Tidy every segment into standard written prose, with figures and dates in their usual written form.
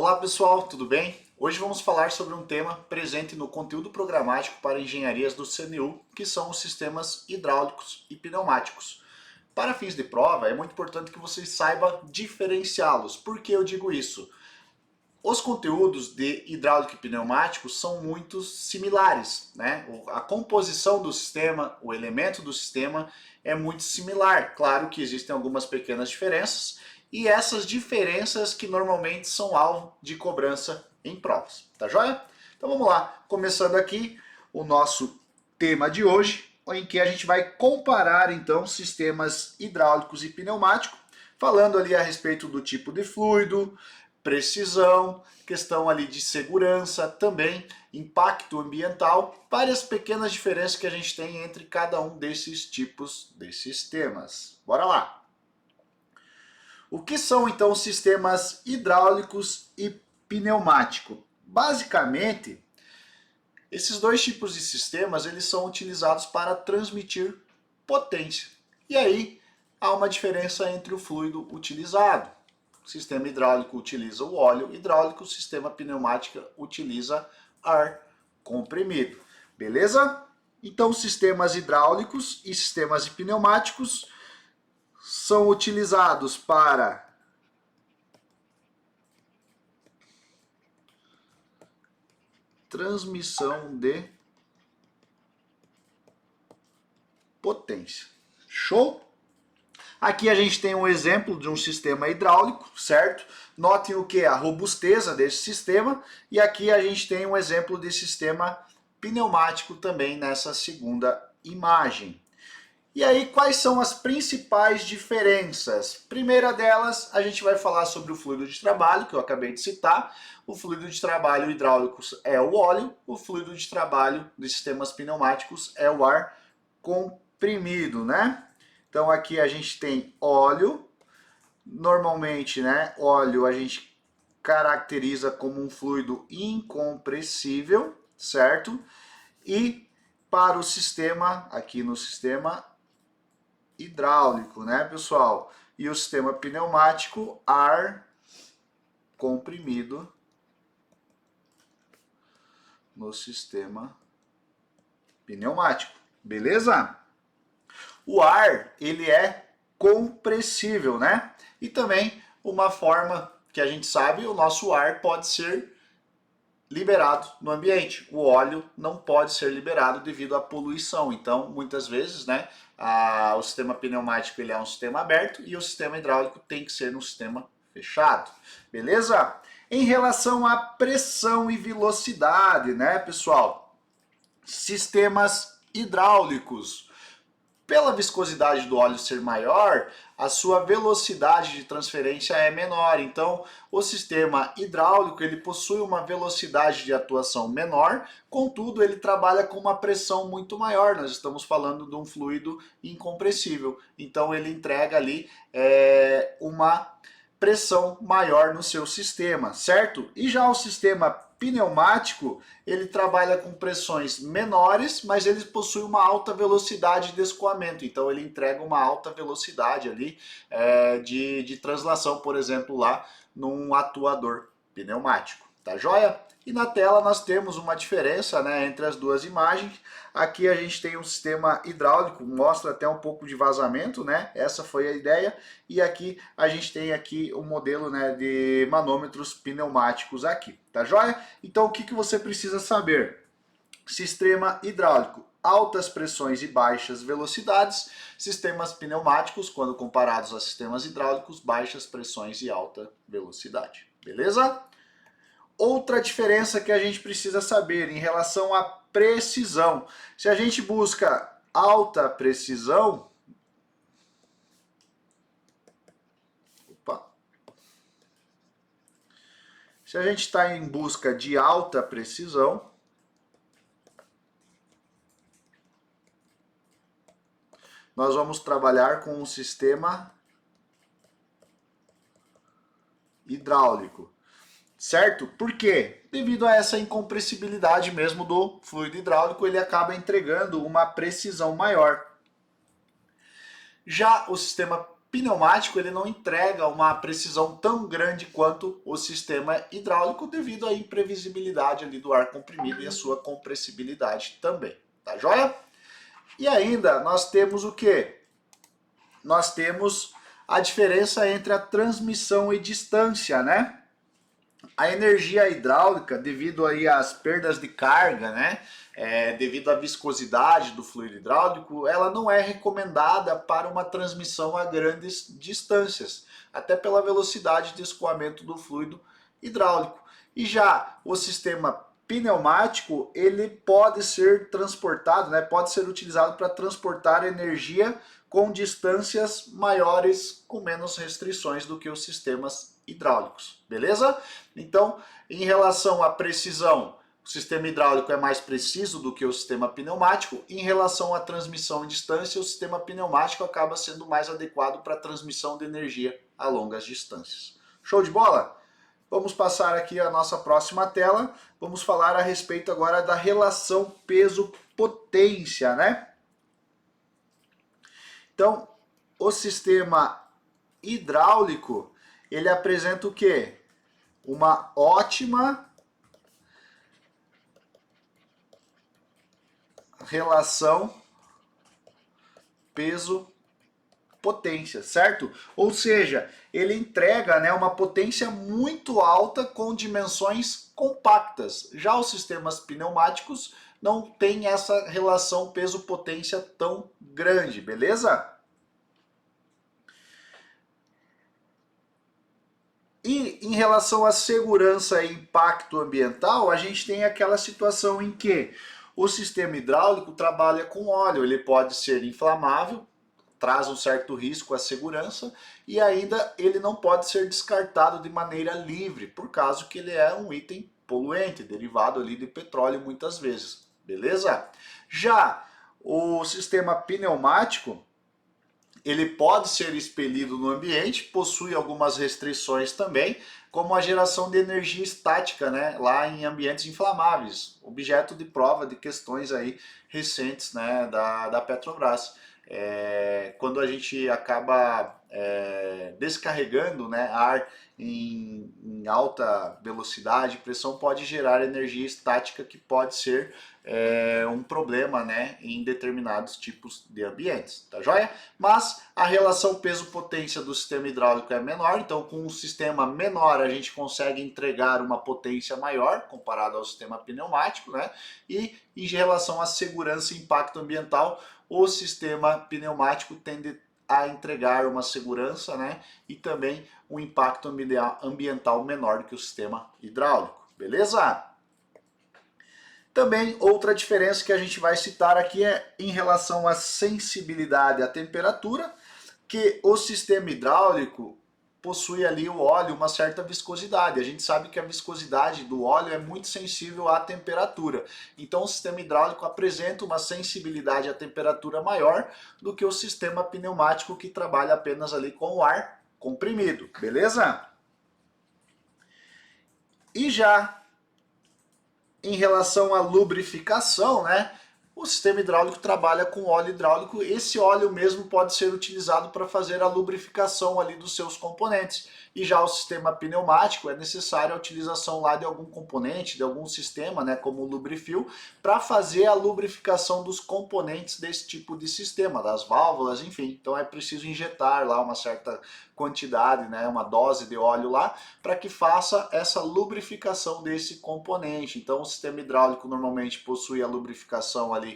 Olá pessoal, tudo bem? Hoje vamos falar sobre um tema presente no conteúdo programático para engenharias do CNU, que são os sistemas hidráulicos e pneumáticos. Para fins de prova, é muito importante que você saiba diferenciá-los. Por que eu digo isso? Os conteúdos de hidráulico e pneumático são muito similares, né? A composição do sistema, o elemento do sistema é muito similar. Claro que existem algumas pequenas diferenças e essas diferenças que normalmente são alvo de cobrança em provas, tá joia? Então vamos lá, começando aqui o nosso tema de hoje, em que a gente vai comparar então sistemas hidráulicos e pneumáticos, falando ali a respeito do tipo de fluido, precisão, questão ali de segurança, também impacto ambiental, várias pequenas diferenças que a gente tem entre cada um desses tipos de sistemas. Bora lá! O que são então os sistemas hidráulicos e pneumáticos? Basicamente, esses dois tipos de sistemas eles são utilizados para transmitir potência. E aí há uma diferença entre o fluido utilizado. O sistema hidráulico utiliza o óleo hidráulico, o sistema pneumático utiliza ar comprimido. Beleza? Então, sistemas hidráulicos e sistemas pneumáticos são utilizados para transmissão de potência. Show? Aqui a gente tem um exemplo de um sistema hidráulico, certo? Notem o que? A robusteza desse sistema. E aqui a gente tem um exemplo de sistema pneumático também nessa segunda imagem. E aí, quais são as principais diferenças? Primeira delas, a gente vai falar sobre o fluido de trabalho, que eu acabei de citar. O fluido de trabalho hidráulico é o óleo, o fluido de trabalho dos sistemas pneumáticos é o ar comprimido, né? Então aqui a gente tem óleo, normalmente, né, óleo a gente caracteriza como um fluido incompressível, certo? E para o sistema, aqui no sistema hidráulico, né, pessoal? E o sistema pneumático, ar comprimido no sistema pneumático, beleza? O ar, ele é compressível, né? E também uma forma que a gente sabe, o nosso ar pode ser liberado no ambiente. O óleo não pode ser liberado devido à poluição. Então, muitas vezes, né, o sistema pneumático ele é um sistema aberto e o sistema hidráulico tem que ser um sistema fechado. Beleza? Em relação à pressão e velocidade, né, pessoal? Sistemas hidráulicos. Pela viscosidade do óleo ser maior, a sua velocidade de transferência é menor. Então, o sistema hidráulico ele possui uma velocidade de atuação menor, contudo, ele trabalha com uma pressão muito maior. Nós estamos falando de um fluido incompressível. Então, ele entrega ali uma pressão maior no seu sistema, certo? E já o sistema pneumático, ele trabalha com pressões menores, mas ele possui uma alta velocidade de escoamento, então ele entrega uma alta velocidade ali de translação, por exemplo, lá num atuador pneumático, tá joia? E na tela nós temos uma diferença, né, entre as duas imagens. Aqui a gente tem um sistema hidráulico, mostra até um pouco de vazamento, né? Essa foi a ideia. E aqui a gente tem aqui um modelo, né, de manômetros pneumáticos aqui, tá joia? Então o que você precisa saber? Sistema hidráulico, altas pressões e baixas velocidades. Sistemas pneumáticos, quando comparados a sistemas hidráulicos, baixas pressões e alta velocidade. Beleza? Outra diferença que a gente precisa saber em relação à precisão. Se a gente busca alta precisão, se a gente está em busca de alta precisão, nós vamos trabalhar com um sistema hidráulico. Certo? Por quê? Devido a essa incompressibilidade mesmo do fluido hidráulico, ele acaba entregando uma precisão maior. Já o sistema pneumático ele não entrega uma precisão tão grande quanto o sistema hidráulico devido à imprevisibilidade ali do ar comprimido e a sua compressibilidade também, tá joia? E ainda nós temos o quê? Nós temos a diferença entre a transmissão e distância, né? A energia hidráulica, devido aí às perdas de carga, né? Devido à viscosidade do fluido hidráulico, ela não é recomendada para uma transmissão a grandes distâncias, até pela velocidade de escoamento do fluido hidráulico. E já o sistema pneumático, ele pode ser transportado, né? Pode ser utilizado para transportar energia com distâncias maiores, com menos restrições do que os sistemas hidráulicos, beleza? Então, em relação à precisão, o sistema hidráulico é mais preciso do que o sistema pneumático. Em relação à transmissão em distância, o sistema pneumático acaba sendo mais adequado para a transmissão de energia a longas distâncias. Show de bola? Vamos passar aqui a nossa próxima tela. Vamos falar a respeito agora da relação peso-potência, né? Então, o sistema hidráulico, ele apresenta o quê? Uma ótima relação peso-potência, certo? Ou seja, ele entrega, né, uma potência muito alta com dimensões compactas. Já os sistemas pneumáticos não têm essa relação peso-potência tão grande, beleza? E em relação à segurança e impacto ambiental, a gente tem aquela situação em que o sistema hidráulico trabalha com óleo, ele pode ser inflamável, traz um certo risco à segurança e ainda ele não pode ser descartado de maneira livre, por causa que ele é um item poluente, derivado ali de petróleo muitas vezes, beleza? Já o sistema pneumático, ele pode ser expelido no ambiente, possui algumas restrições também, como a geração de energia estática, né, lá em ambientes inflamáveis, objeto de prova de questões aí recentes, né, da Petrobras. Quando a gente acaba descarregando, né, ar em alta velocidade, pressão, pode gerar energia estática que pode ser um problema, né, em determinados tipos de ambientes, tá joia? Mas a relação peso-potência do sistema hidráulico é menor, então com um sistema menor a gente consegue entregar uma potência maior comparado ao sistema pneumático, né? E em relação à segurança e impacto ambiental, o sistema pneumático tende a entregar uma segurança, né, e também um impacto ambiental menor do que o sistema hidráulico, beleza? Também outra diferença que a gente vai citar aqui é em relação à sensibilidade à temperatura, que o sistema hidráulico possui ali o óleo uma certa viscosidade. A gente sabe que a viscosidade do óleo é muito sensível à temperatura. Então o sistema hidráulico apresenta uma sensibilidade à temperatura maior do que o sistema pneumático, que trabalha apenas ali com o ar comprimido, beleza? E já em relação à lubrificação, né? O sistema hidráulico trabalha com óleo hidráulico. Esse óleo mesmo pode ser utilizado para fazer a lubrificação ali dos seus componentes. E já o sistema pneumático é necessária a utilização lá de algum componente, de algum sistema, né, como o lubrifil, para fazer a lubrificação dos componentes desse tipo de sistema, das válvulas, enfim. Então é preciso injetar lá uma certa quantidade, né, uma dose de óleo lá, para que faça essa lubrificação desse componente. Então o sistema hidráulico normalmente possui a lubrificação ali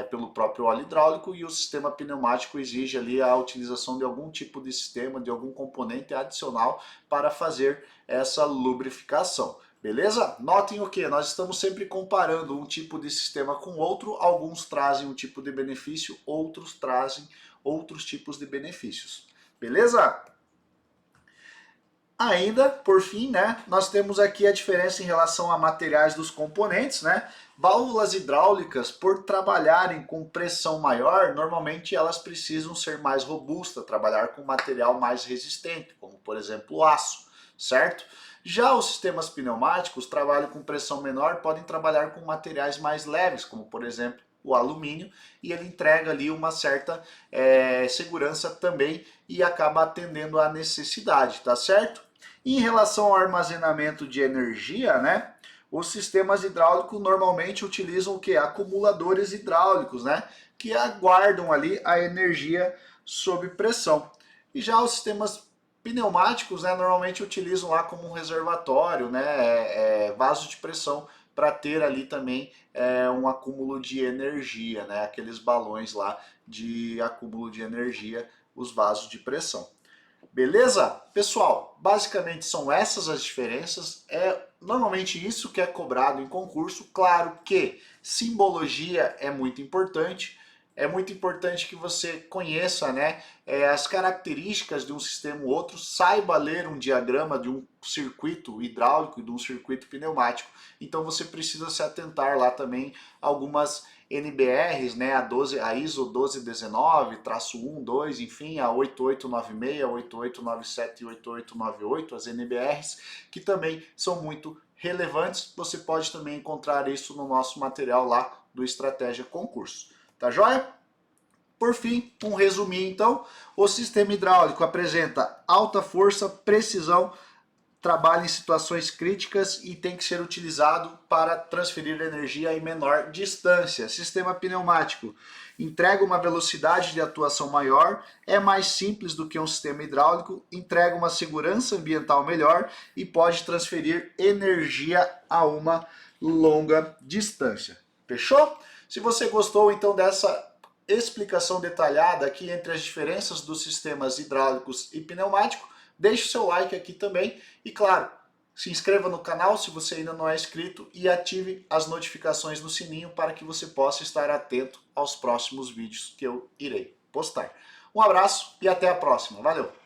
pelo próprio óleo hidráulico, e o sistema pneumático exige ali a utilização de algum tipo de sistema, de algum componente adicional para fazer essa lubrificação. Beleza? Notem o que? Nós estamos sempre comparando um tipo de sistema com outro. Alguns trazem um tipo de benefício, outros trazem outros tipos de benefícios. Beleza? Ainda, por fim, né, nós temos aqui a diferença em relação a materiais dos componentes, né? Válvulas hidráulicas, por trabalharem com pressão maior, normalmente elas precisam ser mais robustas, trabalhar com material mais resistente, como por exemplo o aço, certo? Já os sistemas pneumáticos trabalham com pressão menor, podem trabalhar com materiais mais leves, como por exemplo o alumínio, e ele entrega ali uma certa segurança também e acaba atendendo à necessidade, tá certo? Em relação ao armazenamento de energia, né? Os sistemas hidráulicos normalmente utilizam o que? Acumuladores hidráulicos, né? Que aguardam ali a energia sob pressão. E já os sistemas pneumáticos, né, normalmente utilizam lá como um reservatório, né, vaso de pressão, para ter ali também um acúmulo de energia, né, aqueles balões lá de acúmulo de energia, os vasos de pressão. Beleza? Pessoal, basicamente são essas as diferenças, normalmente isso que é cobrado em concurso. Claro que simbologia é muito importante que você conheça, né, as características de um sistema ou outro, saiba ler um diagrama de um circuito hidráulico e de um circuito pneumático. Então você precisa se atentar lá também a algumas NBRs, né, a ISO 1219-1, 2, enfim, a 8896, 8897 e 8898, as NBRs, que também são muito relevantes. Você pode também encontrar isso no nosso material lá do Estratégia Concurso. Tá joia? Por fim, um resuminho então. O sistema hidráulico apresenta alta força, precisão, trabalha em situações críticas e tem que ser utilizado para transferir energia em menor distância. Sistema pneumático entrega uma velocidade de atuação maior, é mais simples do que um sistema hidráulico, entrega uma segurança ambiental melhor e pode transferir energia a uma longa distância. Fechou? Se você gostou então dessa explicação detalhada aqui entre as diferenças dos sistemas hidráulicos e pneumático, deixe o seu like aqui também e, claro, se inscreva no canal se você ainda não é inscrito e ative as notificações no sininho para que você possa estar atento aos próximos vídeos que eu irei postar. Um abraço e até a próxima. Valeu!